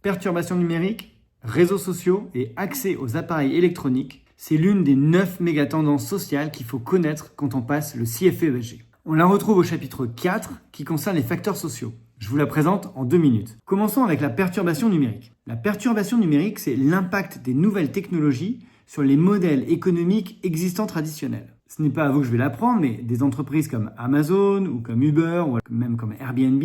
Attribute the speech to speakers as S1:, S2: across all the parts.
S1: Perturbations numériques, réseaux sociaux et accès aux appareils électroniques, c'est l'une des 9 méga-tendances sociales qu'il faut connaître quand on passe le CFE-ESG. On la retrouve au chapitre 4 qui concerne les facteurs sociaux. Je vous la présente en 2 minutes. Commençons avec la perturbation numérique. La perturbation numérique, c'est l'impact des nouvelles technologies sur les modèles économiques existants traditionnels. Ce n'est pas à vous que je vais l'apprendre, mais des entreprises comme Amazon ou comme Uber ou même comme Airbnb,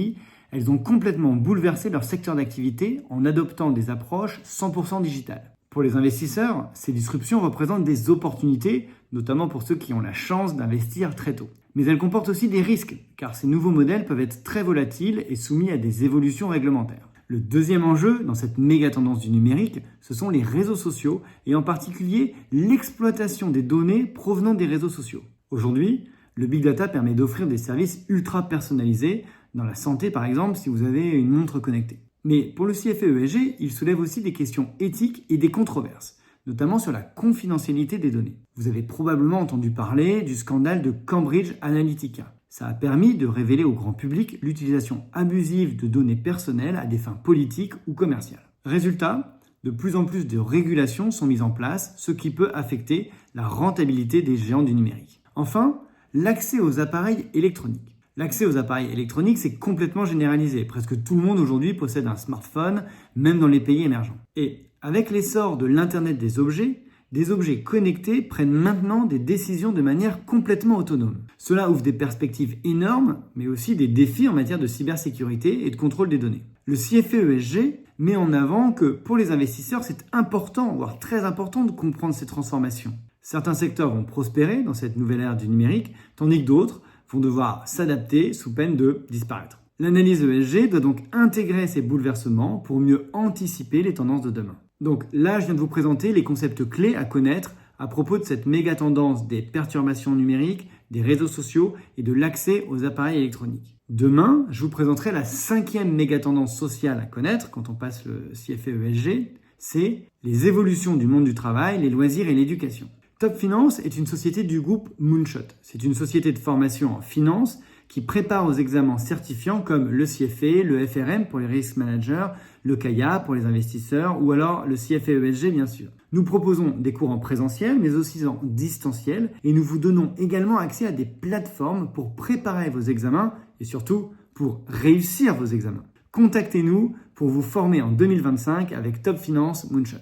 S1: elles ont complètement bouleversé leur secteur d'activité en adoptant des approches 100% digitales. Pour les investisseurs, ces disruptions représentent des opportunités, notamment pour ceux qui ont la chance d'investir très tôt. Mais elles comportent aussi des risques, car ces nouveaux modèles peuvent être très volatiles et soumis à des évolutions réglementaires. Le deuxième enjeu dans cette méga tendance du numérique, ce sont les réseaux sociaux et en particulier l'exploitation des données provenant des réseaux sociaux. Aujourd'hui, le big data permet d'offrir des services ultra personnalisés, dans la santé par exemple si vous avez une montre connectée. Mais pour le CFE-ESG, il soulève aussi des questions éthiques et des controverses, notamment sur la confidentialité des données. Vous avez probablement entendu parler du scandale de Cambridge Analytica. Ça a permis de révéler au grand public l'utilisation abusive de données personnelles à des fins politiques ou commerciales. Résultat, de plus en plus de régulations sont mises en place, ce qui peut affecter la rentabilité des géants du numérique. Enfin, l'accès aux appareils électroniques. L'accès aux appareils électroniques, c'est complètement généralisé. Presque tout le monde aujourd'hui possède un smartphone, même dans les pays émergents. Et avec l'essor de l'Internet des objets connectés prennent maintenant des décisions de manière complètement autonome. Cela ouvre des perspectives énormes, mais aussi des défis en matière de cybersécurité et de contrôle des données. Le CFE-ESG met en avant que pour les investisseurs, c'est important, voire très important de comprendre ces transformations. Certains secteurs vont prospérer dans cette nouvelle ère du numérique, tandis que d'autres vont devoir s'adapter sous peine de disparaître. L'analyse ESG doit donc intégrer ces bouleversements pour mieux anticiper les tendances de demain. Donc là, je viens de vous présenter les concepts clés à connaître à propos de cette méga tendance des perturbations numériques, des réseaux sociaux et de l'accès aux appareils électroniques. Demain, je vous présenterai la 5e méga tendance sociale à connaître quand on passe le CFE-ESG, c'est les évolutions du monde du travail, les loisirs et l'éducation. Top Finance est une société du groupe Moonshot. C'est une société de formation en finance qui prépare aux examens certifiants comme le CFA, le FRM pour les risk managers, le CAIA pour les investisseurs ou alors le CFE-ESG bien sûr. Nous proposons des cours en présentiel mais aussi en distanciel et nous vous donnons également accès à des plateformes pour préparer vos examens et surtout pour réussir vos examens. Contactez-nous pour vous former en 2025 avec Top Finance Moonshot.